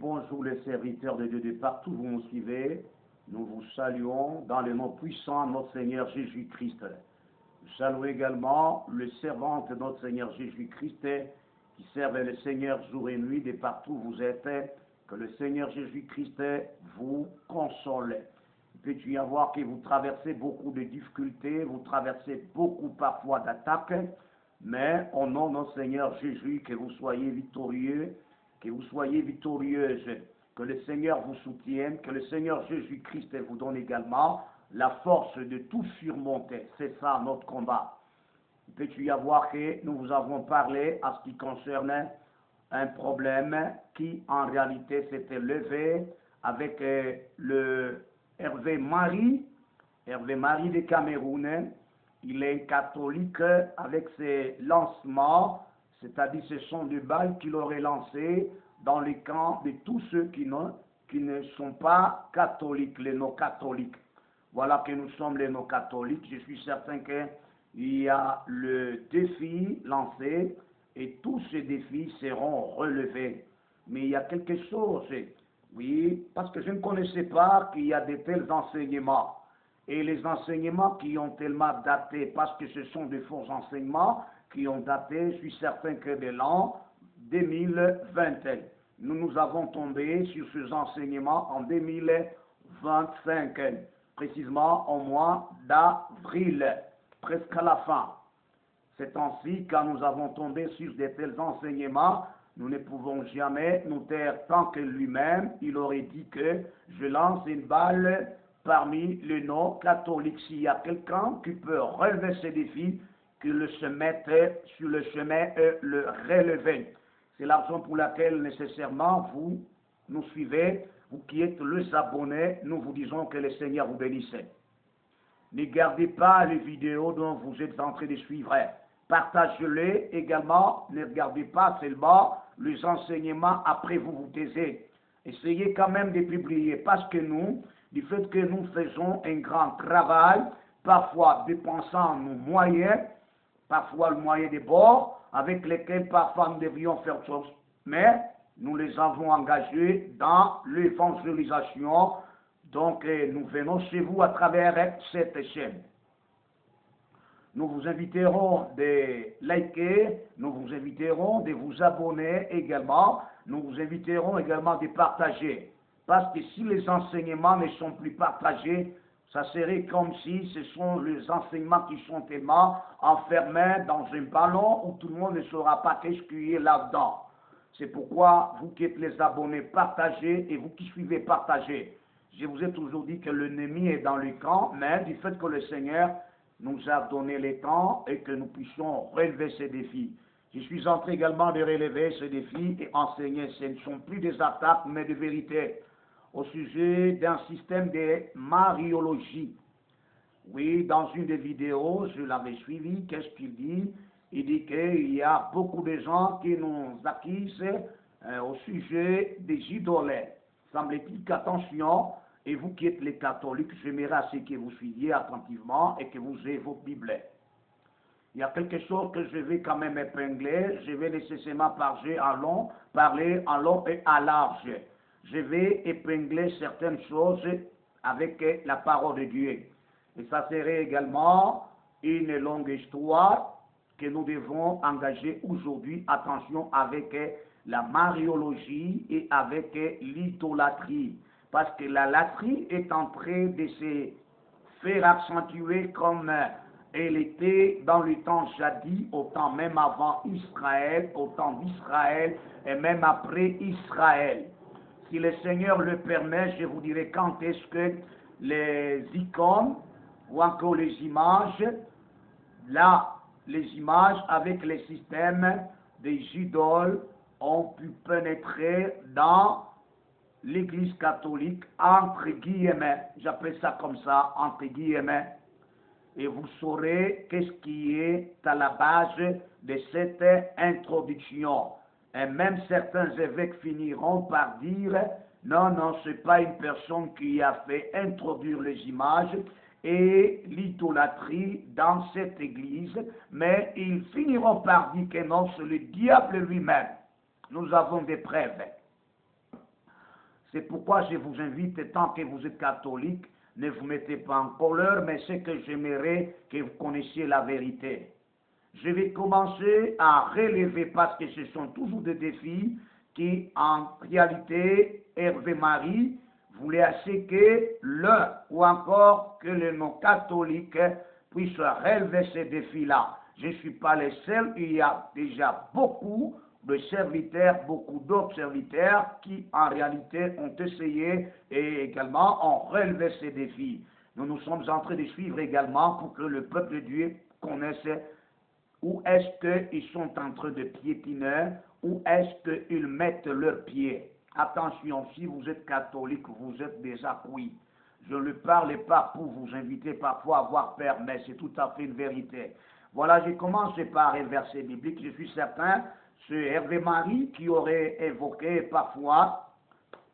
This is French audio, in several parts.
bonjour les serviteurs de Dieu de partout où vous nous suivez. Nous vous saluons dans le nom puissant de notre Seigneur Jésus-Christ. Nous saluons également le servant de notre Seigneur Jésus-Christ qui servent le Seigneur jour et nuit de partout où vous êtes. Que le Seigneur Jésus-Christ vous console. Il peut y avoir que vous traversez beaucoup de difficultés, vous traversez beaucoup parfois d'attaques, mais au nom de notre Seigneur Jésus, que vous soyez victorieux, que vous soyez victorieuse, que le Seigneur vous soutienne, que le Seigneur Jésus-Christ vous donne également la force de tout surmonter. C'est ça notre combat. Il peut y avoir que nous vous avons parlé à ce qui concerne un problème qui en réalité s'était levé avec le Hervé Marie de Cameroun. Il est catholique avec ses lancements, c'est-à-dire ce sont des balles qu'il aurait lancées dans les camps de tous ceux qui ne sont pas catholiques, les non-catholiques. Voilà que nous sommes les non-catholiques. Je suis certain qu'il y a le défi lancé et tous ces défis seront relevés. Mais il y a quelque chose, oui, parce que je ne connaissais pas qu'il y a de tels enseignements. Et les enseignements qui ont tellement daté, parce que ce sont de faux enseignements qui ont daté, je suis certain que de l'an 2020. Nous avons tombé sur ces enseignements en 2025, précisément au mois d'avril, presque à la fin. C'est ainsi, quand nous avons tombé sur de tels enseignements, nous ne pouvons jamais nous taire tant que lui-même, il aurait dit que je lance une balle parmi les non-catholiques. S'il y a quelqu'un qui peut relever ces défis, qu'il se mette sur le chemin et le relever. C'est la raison pour laquelle nécessairement vous nous suivez, vous qui êtes les abonnés, nous vous disons que le Seigneur vous bénisse. Ne gardez pas les vidéos dont vous êtes en train de suivre. Partagez-les également, ne regardez pas seulement les enseignements, après vous vous taisez. Essayez quand même de publier, parce que nous, du fait que nous faisons un grand travail, parfois dépensant nos moyens, parfois le moyen des bords, avec lesquels parfois nous devrions faire chose, mais nous les avons engagés dans l'évangélisation, donc nous venons chez vous à travers cette chaîne. Nous vous inviterons de liker, nous vous inviterons de vous abonner également, nous vous inviterons également de partager. Parce que si les enseignements ne sont plus partagés, ça serait comme si ce sont les enseignements qui sont tellement enfermés dans un ballon où tout le monde ne saura pas qu'est-ce qu'il y a là-dedans. C'est pourquoi vous qui êtes les abonnés, partagez, et vous qui suivez, partagez. Je vous ai toujours dit que l'ennemi est dans le camp, mais du fait que le Seigneur nous a donné le temps et que nous puissions relever ces défis. Je suis en train également de relever ces défis et enseigner. Ce ne sont plus des attaques, mais des vérités au sujet d'un système de mariologie. Oui, dans une des vidéos, je l'avais suivi, qu'est-ce qu'il dit? Il dit qu'il y a beaucoup de gens qui nous accusent au sujet des idoles. Semble-t-il qu'attention, et vous qui êtes les catholiques, j'aimerais à ce que vous suiviez attentivement et que vous ayez vos Bibles. Il y a quelque chose que je vais quand même épingler, je vais nécessairement parler en long et à large. Je vais épingler certaines choses avec la parole de Dieu. Et ça serait également une longue histoire que nous devons engager aujourd'hui, attention, avec la mariologie et avec l'idolâtrie. Parce que la latrie est en train de se faire accentuer comme elle était dans le temps jadis, au temps même avant Israël, au temps d'Israël et même après Israël. Si le Seigneur le permet, je vous dirai quand est-ce que les icônes ou encore les images, là, les images avec les systèmes des idoles ont pu pénétrer dans l'Église catholique, entre guillemets, j'appelle ça comme ça, entre guillemets, et vous saurez qu'est-ce qui est à la base de cette introduction. Et même certains évêques finiront par dire, non, non, ce n'est pas une personne qui a fait introduire les images et l'idolâtrie dans cette église, mais ils finiront par dire que non, c'est le diable lui-même. Nous avons des preuves. C'est pourquoi je vous invite, tant que vous êtes catholique, ne vous mettez pas en colère, mais c'est que j'aimerais que vous connaissiez la vérité. Je vais commencer à relever, parce que ce sont toujours des défis qui, en réalité, Hervé Marie voulait assez que l'un ou encore que les non-catholiques puissent relever ces défis-là. Je ne suis pas le seul, il y a déjà beaucoup de serviteurs, beaucoup d'autres serviteurs qui en réalité ont essayé et également ont relevé ces défis. Nous sommes en train de suivre également pour que le peuple de Dieu connaisse où est-ce qu'ils sont en train de piétiner, où est-ce qu'ils mettent leurs pieds. Attention, si vous êtes catholique, vous êtes déjà cuit. Je ne parle pas pour vous inviter parfois à avoir peur, mais c'est tout à fait une vérité. Voilà, j'ai commencé par un verset biblique. Je suis certain, c'est Hervé Marie qui aurait évoqué parfois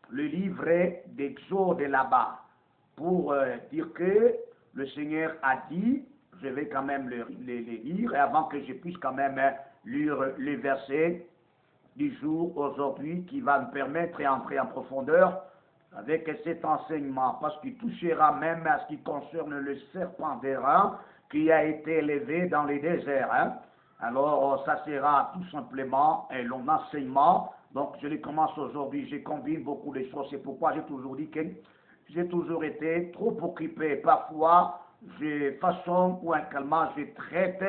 le livret d'Exode là-bas, pour dire que le Seigneur a dit, je vais quand même les lire, et avant que je puisse quand même lire les versets du jour aujourd'hui, qui va me permettre d'entrer en profondeur avec cet enseignement, parce qu'il touchera même à ce qui concerne le serpent d'airain qui a été élevé dans les déserts. Hein. Alors, ça sera tout simplement un long enseignement. Donc, je les commence aujourd'hui, je combine beaucoup de choses. C'est pourquoi j'ai toujours dit que j'ai toujours été trop occupé. Parfois, façon ou calmement, je traite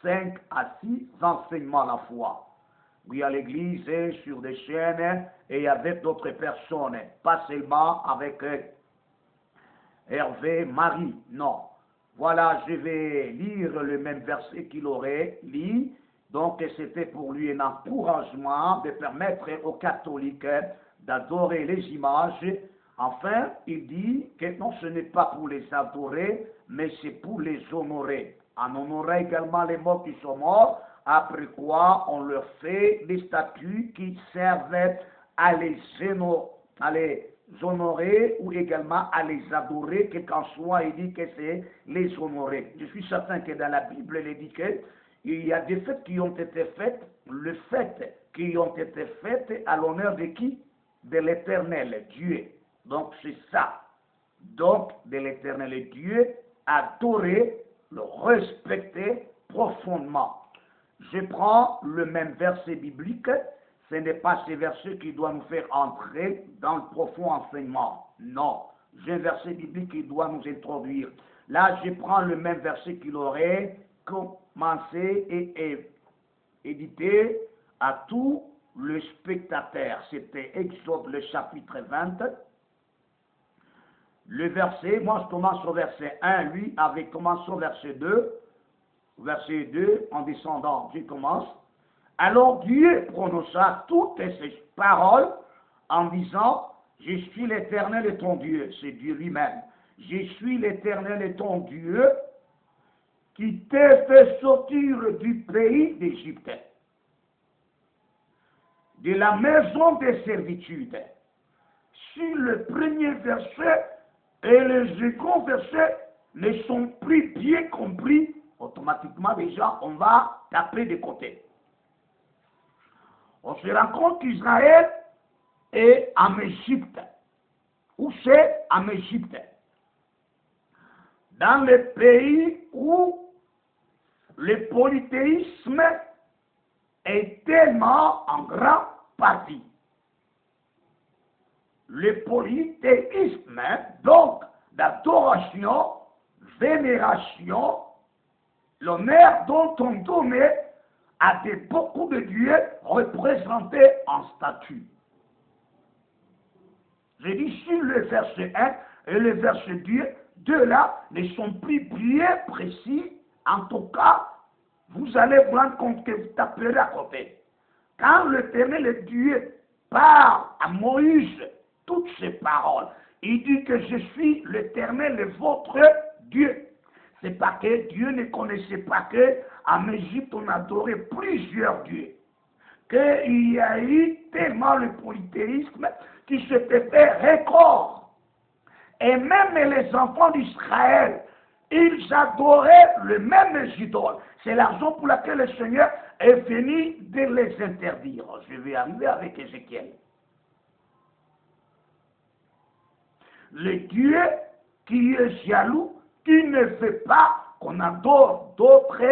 5 à 6 enseignements à la fois. Oui, à l'église, sur des chaînes et avec d'autres personnes. Pas seulement avec Hervé Marie, non. Voilà, je vais lire le même verset qu'il aurait lu. Donc, c'était pour lui un encouragement de permettre aux catholiques d'adorer les images. Enfin, il dit que non, ce n'est pas pour les adorer, mais c'est pour les honorer. En honorant également les morts qui sont morts, après quoi on leur fait des statues qui servent à les honorer ou également à les adorer, quel qu'en soit, il dit que c'est les honorer. Je suis certain que dans la Bible, il dit qu'il y a des fêtes qui ont été faites, les fêtes qui ont été faites à l'honneur de qui? De l'Éternel, Dieu. Donc c'est ça. Donc de l'Éternel Dieu, adorer, le respecter profondément. Je prends le même verset biblique. Ce n'est pas ce verset qui doit nous faire entrer dans le profond enseignement. Non, j'ai un verset biblique qui doit nous introduire. Là, je prends le même verset qu'il aurait commencé et édité à tout le spectateur. C'était Exode, le chapitre 20. Le verset, moi je commence au verset 1, lui avait commencé au verset 2. Verset 2, en descendant, je commence. Alors Dieu prononça toutes ces paroles en disant, je suis l'Éternel et ton Dieu, c'est Dieu lui-même. Je suis l'Éternel et ton Dieu qui t'ai fait sortir du pays d'Égypte, de la maison des servitudes. Si le premier verset et les seconds versets ne sont plus bien compris, automatiquement déjà on va taper de côté. On se rend compte qu'Israël est en Égypte. Où c'est en Égypte? Dans le pays où le polythéisme est tellement en grande partie. Le polythéisme, donc d'adoration, vénération, l'honneur dont on donnait à beaucoup de dieux représentés en statue. J'ai dit sur le verset 1 et le verset 2 là ne sont plus bien précis. En tout cas, vous allez vous rendre compte que vous taperez à côté. Quand l'Éternel Dieu parle à Moïse toutes ces paroles, il dit que je suis l'Éternel votre Dieu. C'est pas que Dieu ne connaissait pas qu'en Égypte on adorait plusieurs dieux. Qu'il y a eu tellement le polythéisme qui s'était fait record. Et même les enfants d'Israël, ils adoraient le même idole. C'est la raison pour laquelle le Seigneur est venu de les interdire. Je vais arriver avec Ézéchiel. le Dieu qui est jaloux, qui ne veut pas qu'on adore d'autres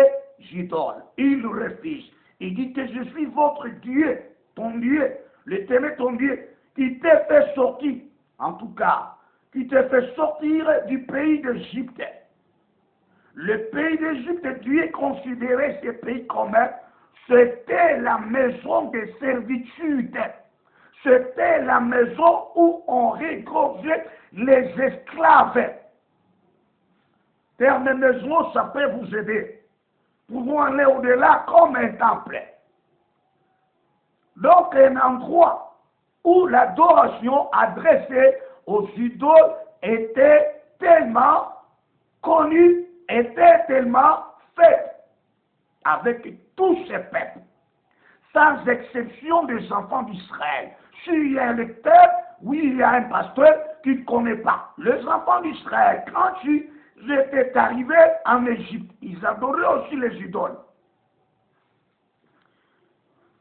idoles. Il refuse. Il dit que je suis votre Dieu, ton Dieu, l'Éternel ton Dieu, qui t'a fait sortir, en tout cas, qui t'a fait sortir du pays d'Égypte. Le pays d'Égypte, Dieu considérait ce pays comme c'était la maison de servitude. C'était la maison où on regorgeait les esclaves. Terme maison, ça peut vous aider. Pouvons aller au-delà comme un temple. Donc, un endroit où l'adoration adressée aux idoles était tellement connue, était tellement faite avec tous ces peuples, sans exception des enfants d'Israël. S'il y a un lecteur, oui, il y a un pasteur qui ne connaît pas. Les enfants d'Israël, quand ils étaient arrivés en Égypte, ils adoraient aussi les idoles.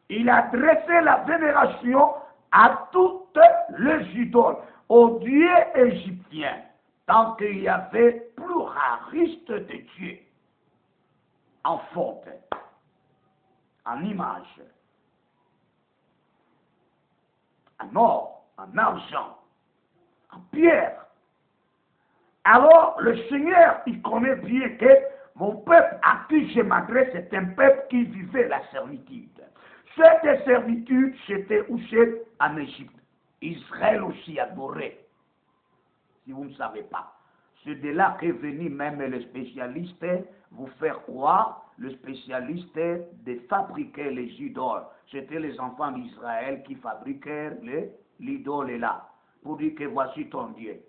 Il adressait la vénération à toutes les idoles, aux dieux égyptiens, tant qu'il y avait pluraliste de dieux, en faute, en image, en or, en argent, en pierre. Alors le Seigneur, il connaît bien que mon peuple à qui je m'adresse, c'est un peuple qui vivait la servitude. Cette servitude, c'était où? C'est en Égypte. Israël aussi adorait. Si vous ne savez pas. C'est de là qu'est venu même le spécialiste vous faire croire, le spécialiste de fabriquer les idoles. C'était les enfants d'Israël qui fabriquaient l'idole là, pour dire que voici ton Dieu.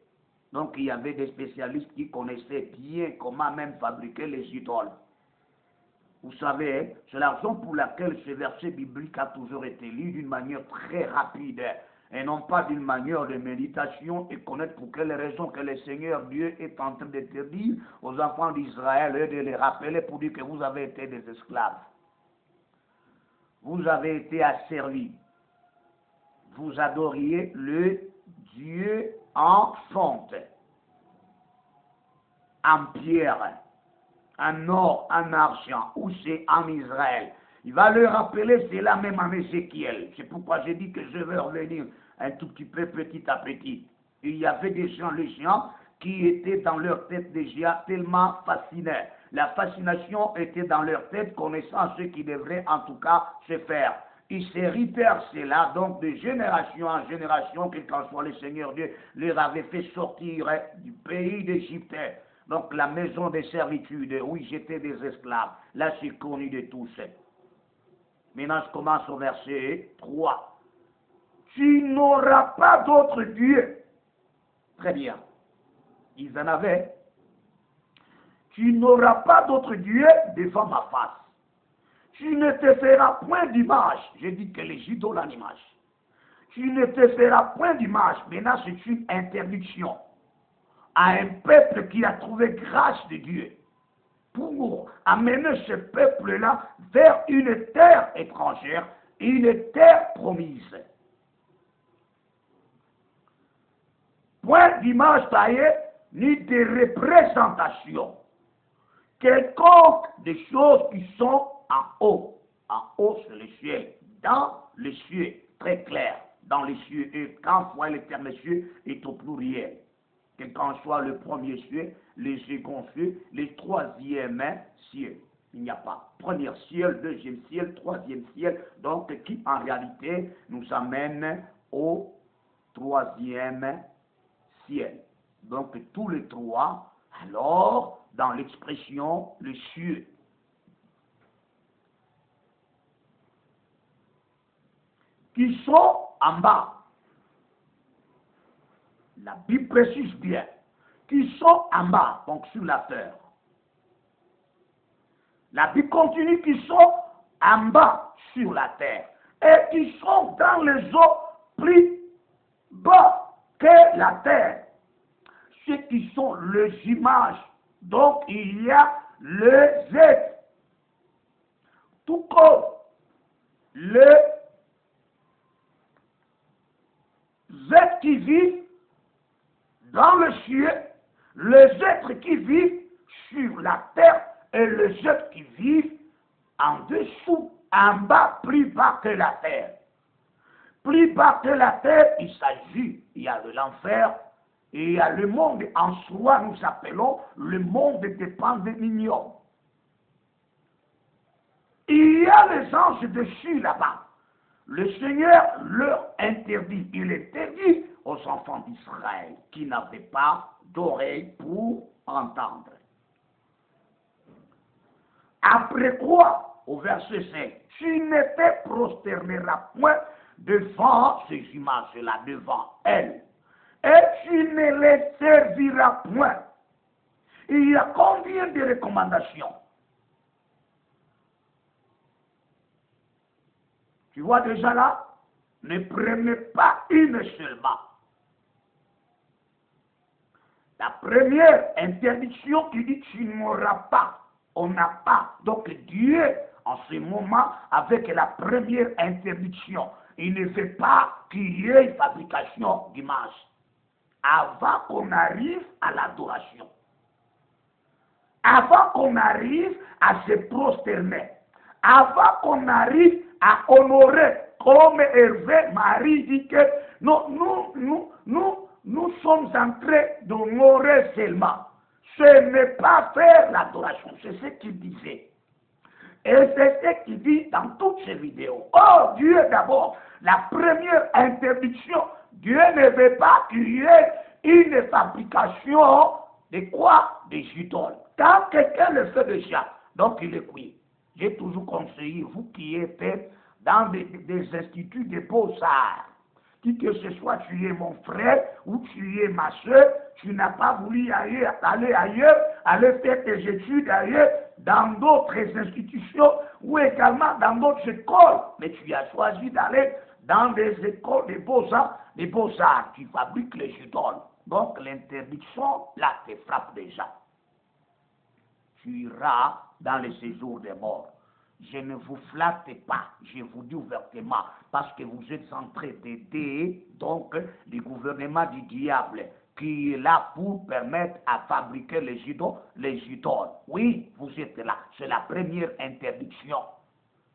Donc il y avait des spécialistes qui connaissaient bien comment même fabriquer les idoles. Vous savez, c'est la raison pour laquelle ce verset biblique a toujours été lu d'une manière très rapide et non pas d'une manière de méditation et connaître pour quelle raison que le Seigneur Dieu est en train de te dire aux enfants d'Israël et de les rappeler pour dire que vous avez été des esclaves. Vous avez été asservis. Vous adoriez le Dieu en fonte, en pierre, en or, en argent, ou c'est en Israël. Il va le rappeler cela même en Ézéchiel. C'est pourquoi j'ai dit que je vais revenir un tout petit peu petit à petit. Il y avait des gens, les gens, qui étaient dans leur tête déjà tellement fascinés. La fascination était dans leur tête, connaissant ce qui devrait en tout cas se faire. Ils se répèrent cela, donc de génération en génération, quel qu'en soit le Seigneur Dieu, leur avait fait sortir du pays d'Égypte. Donc la maison de servitude, oui, j'étais des esclaves. Là, c'est connu de tous. Maintenant, je commence au verset 3. Tu n'auras pas d'autre Dieu. Très bien. Ils en avaient. Tu n'auras pas d'autre Dieu devant ma face. Tu ne te feras point d'image. Je dis que les idoles en image. Tu ne te feras point d'image. Maintenant, c'est une interdiction à un peuple qui a trouvé grâce de Dieu pour amener ce peuple-là vers une terre étrangère, une terre promise. Point d'image taillée, ni de représentation. Quelconque des choses qui sont en haut. En haut, c'est le ciel. Dans les cieux, très clair. Dans les cieux. Et quand on voit le terme cieux est au pluriel. Quel qu'en soit le premier ciel, le second ciel, le troisième ciel. Il n'y a pas premier ciel, deuxième ciel, troisième ciel. Donc, qui en réalité nous amène au troisième ciel. Donc, tous les trois, alors, dans l'expression, les cieux. Qui sont en bas. La Bible précise bien. Qui sont en bas, donc sur la terre. La Bible continue qui sont en bas sur la terre. Et qui sont dans les eaux plus bas que la terre. Ceux qui sont les images. Donc il y a le Z. Tout comme le Z qui vit dans le ciel, les êtres qui vivent sur la terre et les êtres qui vivent en dessous, en bas, plus bas que la terre. Plus bas que la terre, il s'agit, il y a de l'enfer, et il y a le monde en soi, nous appelons le monde des pandéminiums. Il y a les anges dessus là-bas. Le Seigneur leur interdit, il interdit aux enfants d'Israël qui n'avaient pas d'oreilles pour entendre. Après quoi, au verset 5, tu ne te prosterneras point devant ces images-là, devant elles, et tu ne les serviras point. Il y a combien de recommandations? Tu vois déjà là, ne prenez pas une seulement. La première interdiction qui dit tu n'auras pas, on n'a pas. Donc Dieu, en ce moment, avec la première interdiction, il ne fait pas qu'il y ait une fabrication d'image. Avant qu'on arrive à l'adoration. Avant qu'on arrive à se prosterner. Avant qu'on arrive à honorer, comme Hervé Marie dit que nous sommes en train d'honorer seulement. Ce n'est pas faire l'adoration, c'est ce qu'il disait. Et c'est ce qu'il dit dans toutes ses vidéos. Oh Dieu d'abord, la première interdiction, Dieu ne veut pas qu'il y ait une fabrication de quoi? Des idoles. Quand quelqu'un le fait déjà, donc il est cuit. J'ai toujours conseillé, vous qui êtes dans des instituts de beaux-arts, que ce soit tu es mon frère ou tu es ma soeur, tu n'as pas voulu aller ailleurs, aller faire tes études ailleurs, dans d'autres institutions ou également dans d'autres écoles, mais tu as choisi d'aller dans des écoles de beaux-arts, tu fabriques les idoles. Donc l'interdiction, là, te frappe déjà. Tu iras dans le séjour des morts. Je ne vous flatte pas, je vous dis ouvertement, parce que vous êtes en train d'aider donc le gouvernement du diable qui est là pour permettre à fabriquer les idoles. Oui, vous êtes là, c'est la première interdiction.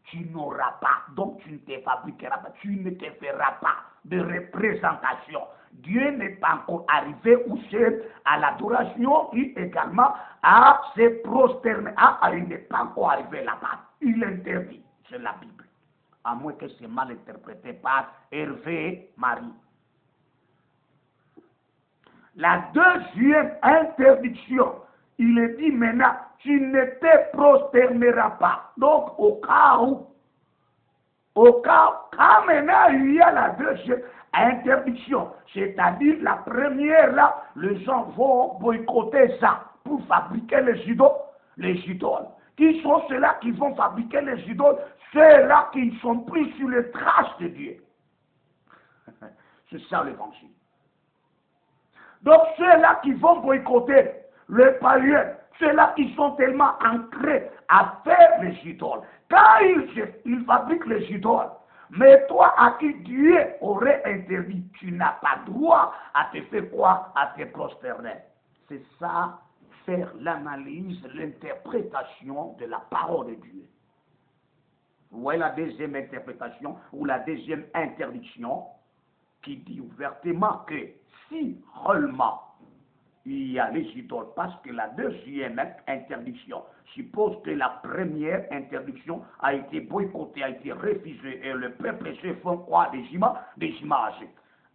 Tu n'auras pas, donc tu ne te fabriqueras pas, tu ne te feras pas de représentation. Dieu n'est pas encore arrivé où c'est à l'adoration et également à se prosterner. Il n'est pas encore arrivé là-bas. Il interdit, c'est la Bible. À moins que c'est mal interprété par Hervé Marie. La deuxième interdiction, il est dit maintenant, tu ne te prosterneras pas. Donc, au cas où, quand maintenant il y a la deuxième interdiction, c'est-à-dire la première là, les gens vont boycotter ça pour fabriquer les idoles. Qui sont ceux-là qui vont fabriquer les idoles? Ceux-là qui sont pris sur les traces de Dieu. C'est ça l'évangile. Donc ceux-là qui vont boycotter les païens, ceux-là qui sont tellement ancrés à faire les idoles, quand ils fabriquent les idoles, mais toi à qui Dieu aurait interdit, tu n'as pas droit à te faire quoi? À te prosterner. C'est ça, faire l'analyse, l'interprétation de la parole de Dieu. Vous voyez la deuxième interprétation ou la deuxième interdiction qui dit ouvertement que si réellement il y a les idoles, parce que la deuxième interdiction suppose que la première interdiction a été boycottée, a été refusée, et le peuple se fait quoi? Des images.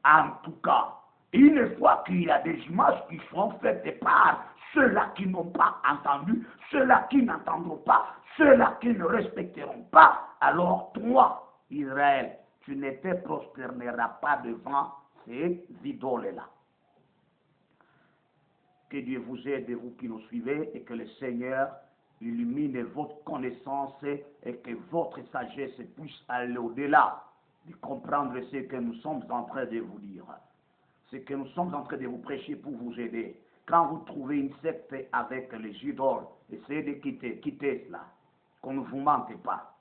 En tout cas, une fois qu'il y a des images qui sont faites par ceux-là qui n'ont pas entendu, ceux-là qui n'entendront pas, ceux-là qui ne respecteront pas, alors toi, Israël, tu ne te prosterneras pas devant ces idoles-là. Que Dieu vous aide, vous qui nous suivez, et que le Seigneur illumine votre connaissance et que votre sagesse puisse aller au-delà de comprendre ce que nous sommes en train de vous dire. Ce que nous sommes en train de vous prêcher pour vous aider. Quand vous trouvez une secte avec les idoles, essayez de quitter cela. Qu'on ne vous mente pas.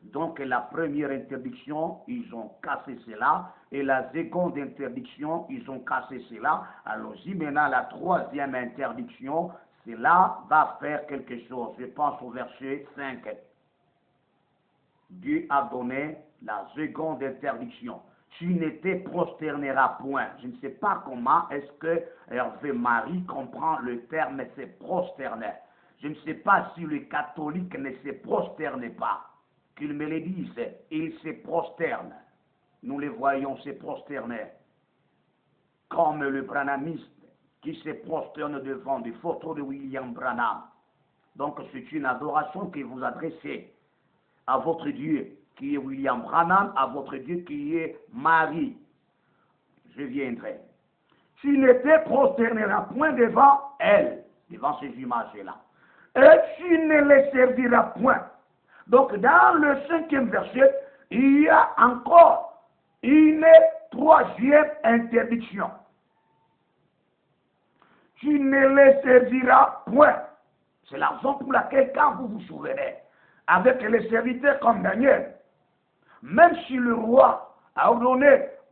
Donc la première interdiction, ils ont cassé cela. Et la seconde interdiction, ils ont cassé cela. Alors maintenant la troisième interdiction, cela va faire quelque chose. Je pense au verset 5. Dieu a donné la seconde interdiction. Tu ne te prosterneras point. Je ne sais pas comment est-ce que Hervé Marie comprend le terme se prosterner. Je ne sais pas si le catholique ne se prosterne pas. Qu'il me le dise, il se prosterne. Nous les voyons se prosterner. Comme le branhamiste qui se prosterne devant des photos de William Branham. Donc c'est une adoration que vous adressez à votre Dieu qui est William Branham, à votre Dieu qui est Marie. Je viendrai. Tu ne te prosterneras point devant elle, devant ces images-là. Et tu ne les serviras point. Donc dans le 5e verset, il y a encore une troisième interdiction. Tu ne les serviras point. C'est la raison pour laquelle quand vous vous souvenez, avec les serviteurs comme Daniel, même si le roi avait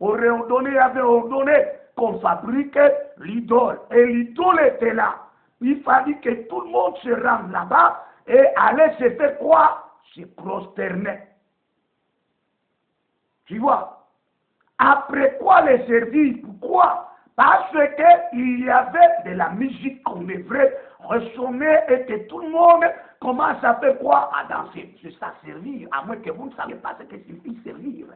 ordonné qu'on fabrique l'idole, et l'idole était là, il fallait que tout le monde se rende là-bas et allait se faire quoi? Se prosterner. Tu vois? Après quoi les servir? Pourquoi? Parce qu'il y avait de la musique qu'on devrait ressonner et que tout le monde commence à faire quoi? À danser. C'est ça, servir, à moins que vous ne savez pas ce que signifie servir.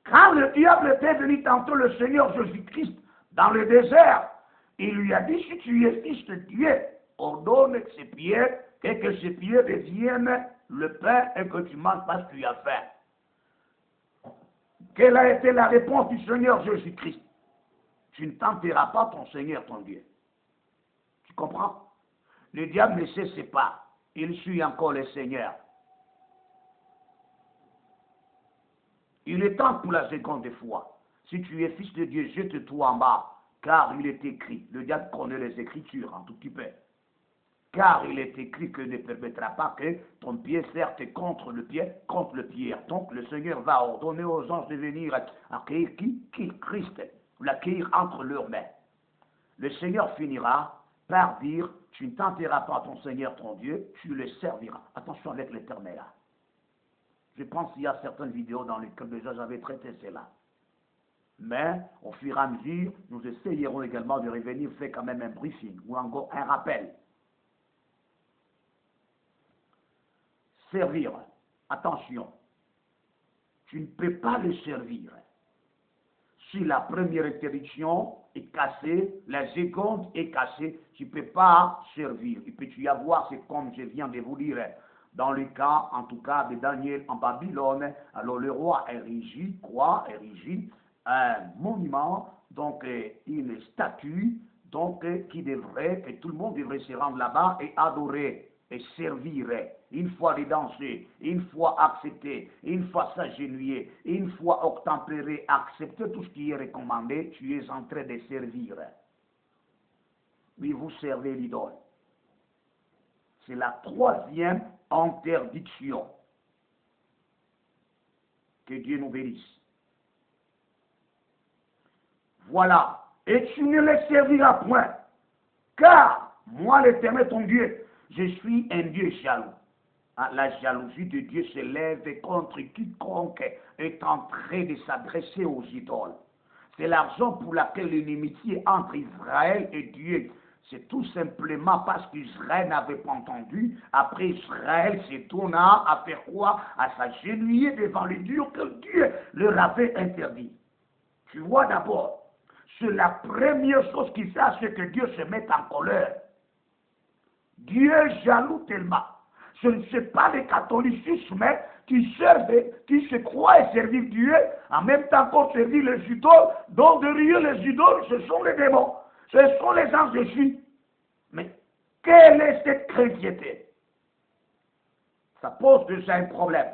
Quand le diable était venu tenter le Seigneur Jésus-Christ dans le désert, il lui a dit, si tu es fils de Dieu, ordonne que ces pierres deviennent le pain et que tu manges parce que tu as faim. Quelle a été la réponse du Seigneur Jésus-Christ? Tu ne tenteras pas ton Seigneur, ton Dieu. Tu comprends? Le diable ne cesse pas. Il suit encore le Seigneur. Il est temps pour la seconde fois. Si tu es fils de Dieu, jette-toi en bas. Car il est écrit, le diable connaît les Écritures un tout petit peu. Car il est écrit que ne permettra pas que ton pied sorte contre le pied. Donc le Seigneur va ordonner aux anges de venir accueillir Christ, l'accueillir entre leurs mains. Le Seigneur finira par dire, tu ne tenteras pas ton Seigneur, ton Dieu, tu le serviras. Attention avec les termes là. Je pense qu'il y a certaines vidéos dans lesquelles déjà j'avais traité cela. Mais au fur et à mesure, nous essayerons également de revenir faire quand même un briefing ou encore un rappel. Servir. Attention. Tu ne peux pas le servir. Si la première interdiction est cassée, la seconde est cassée, tu ne peux pas servir. Il peut y avoir, c'est comme je viens de vous dire, dans le cas, en tout cas, de Daniel en Babylone, alors le roi érigit un monument, donc une statue, donc qui devrait, et tout le monde devrait se rendre là-bas et adorer et servir. Une fois danser, une fois accepter, une fois s'agenouiller, une fois obtempérer, accepter tout ce qui est recommandé, tu es en train de servir. Oui, vous servez l'idole. C'est la troisième interdiction. Que Dieu nous bénisse. Voilà. Et tu ne les serviras point. Car moi, l'Éternel, ton Dieu, je suis un Dieu jaloux. La jalousie de Dieu se lève contre quiconque est en train de s'adresser aux idoles. C'est la raison pour laquelle l'inimitié entre Israël et Dieu, c'est tout simplement parce qu'Israël n'avait pas entendu. Après, Israël se tourna à faire quoi? À s'agenouiller devant le Dieu que Dieu leur avait interdit. Tu vois d'abord, c'est la première chose qu'il fait, c'est que Dieu se mette en colère. Dieu est jaloux tellement. Ce ne sont pas les catholicismes qui servent, qui se croient servir Dieu, en même temps qu'on servir les idoles, dont derrière les idoles, ce sont les démons, ce sont les anges de Jésus. Mais quelle est cette chrétienté? Ça pose déjà un problème.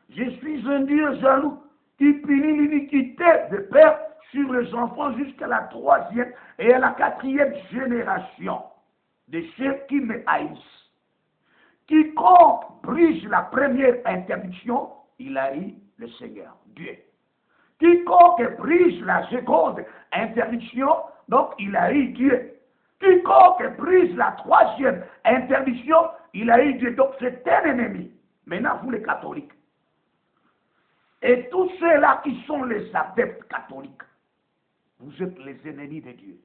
Je suis un Dieu jaloux qui punit l'iniquité de père sur les enfants jusqu'à la 3e et à la 4e génération. de ceux qui me haïssent. Quiconque brise la première interdiction, il haït le Seigneur, Dieu. Quiconque brise la seconde interdiction, donc il haït Dieu. Quiconque brise la troisième interdiction, il haït Dieu. Donc c'est un ennemi. Maintenant, vous les catholiques. Et tous ceux-là qui sont les adeptes catholiques, vous êtes les ennemis de Dieu.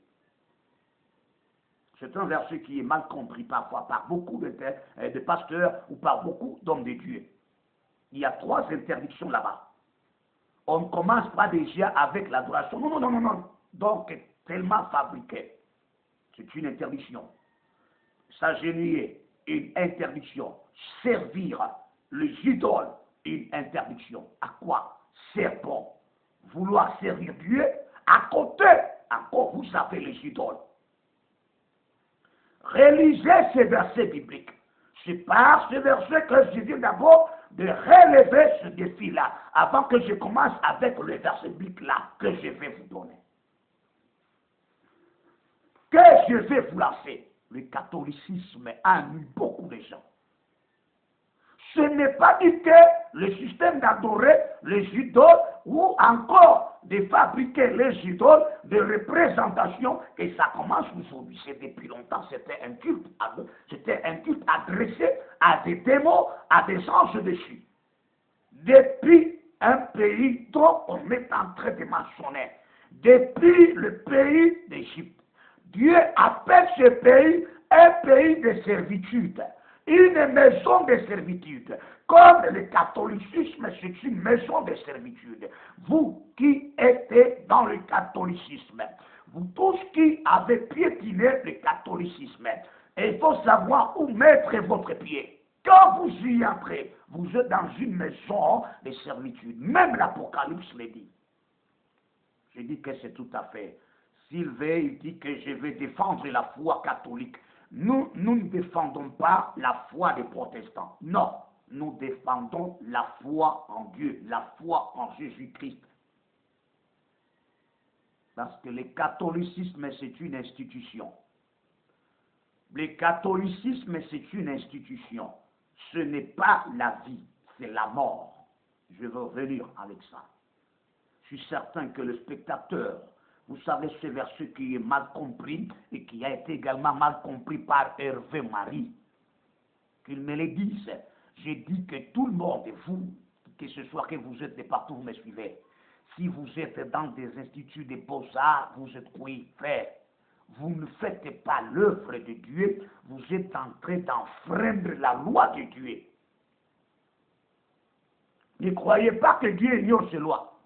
C'est un verset qui est mal compris parfois par beaucoup de pasteurs ou par beaucoup d'hommes de Dieu. Il y a 3 interdictions là-bas. On commence pas déjà avec l'adoration. Non, non, non, non, non. Donc, tellement fabriqué. C'est une interdiction. S'agenouiller, une interdiction. Servir les idoles, une interdiction. À quoi? Serpent. Vouloir servir Dieu, à côté, encore vous savez les idoles. Réalisez ces versets bibliques. C'est par ce verset que je viens d'abord de relever ce défi-là, avant que je commence avec le verset biblique-là que je vais vous donner. Que je vais vous lancer. Le catholicisme ennuie beaucoup de gens. Ce n'est pas du tout le système d'adorer les idoles ou encore de fabriquer les idoles de représentation, et ça commence aujourd'hui. C'est depuis longtemps, c'était un culte adressé à des démons, à des anges dessus. Depuis un pays dont on est en train de mentionner, depuis le pays d'Égypte, Dieu appelle ce pays un pays de servitude. Une maison de servitude. Comme le catholicisme, c'est une maison de servitude. Vous qui êtes dans le catholicisme, vous tous qui avez piétiné le catholicisme, il faut savoir où mettre votre pied. Quand vous y entrez, vous êtes dans une maison de servitude. Même l'Apocalypse le dit. Je dis que c'est tout à fait. Sylvain, il dit que je vais défendre la foi catholique. Nous ne défendons pas la foi des protestants. Non, nous défendons la foi en Dieu, la foi en Jésus-Christ. Parce que le catholicisme, c'est une institution. Le catholicisme, c'est une institution. Ce n'est pas la vie, c'est la mort. Je veux revenir avec ça. Je suis certain que le spectateur, vous savez, ce verset qui est mal compris et qui a été également mal compris par Hervé Marie. Qu'il me le dise. J'ai dit que tout le monde, vous, que ce soit que vous êtes de partout, vous me suivez. Si vous êtes dans des instituts de beaux-arts, vous êtes quoi faire? Vous ne faites pas l'œuvre de Dieu, vous êtes en train d'enfreindre la loi de Dieu. Ne croyez pas que Dieu ignore ses lois.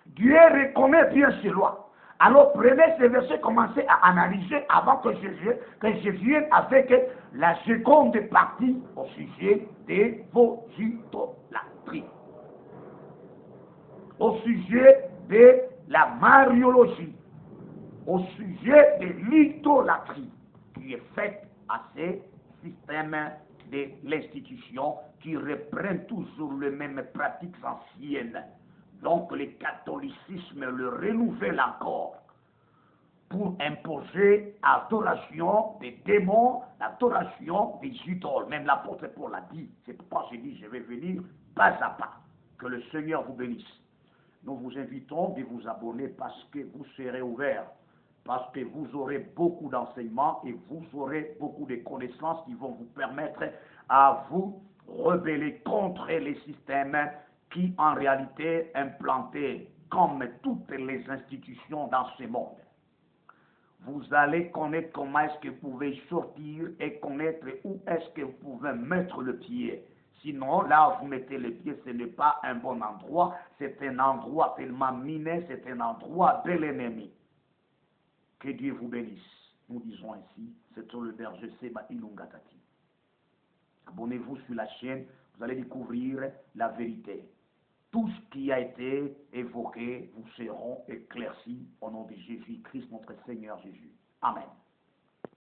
Dieu reconnaît bien ses lois. Alors prenez ces versets, commencez à analyser avant que je vienne avec la seconde partie au sujet de vos idolâtries. Au sujet de la mariologie. Au sujet de l'idolâtrie qui est faite à ces systèmes de l'institution qui reprennent toujours les mêmes pratiques anciennes. Donc le catholicisme le renouvelle encore pour imposer adoration des démons, adoration des idoles. Même l'apôtre Paul l'a dit. C'est pourquoi j'ai dit je vais venir pas à pas. Que le Seigneur vous bénisse. Nous vous invitons de vous abonner parce que vous serez ouverts, parce que vous aurez beaucoup d'enseignements et vous aurez beaucoup de connaissances qui vont vous permettre à vous rebeller contre les systèmes qui en réalité implantés comme toutes les institutions dans ce monde. Vous allez connaître comment est-ce que vous pouvez sortir et connaître où est-ce que vous pouvez mettre le pied. Sinon, là où vous mettez le pied, ce n'est pas un bon endroit, c'est un endroit tellement miné, c'est un endroit de l'ennemi. Que Dieu vous bénisse. Nous disons ainsi, c'est sur le berger Seba Ilungatati. Abonnez-vous sur la chaîne, vous allez découvrir la vérité. Tout ce qui a été évoqué vous seront éclaircis au nom de Jésus-Christ, notre Seigneur Jésus. Amen.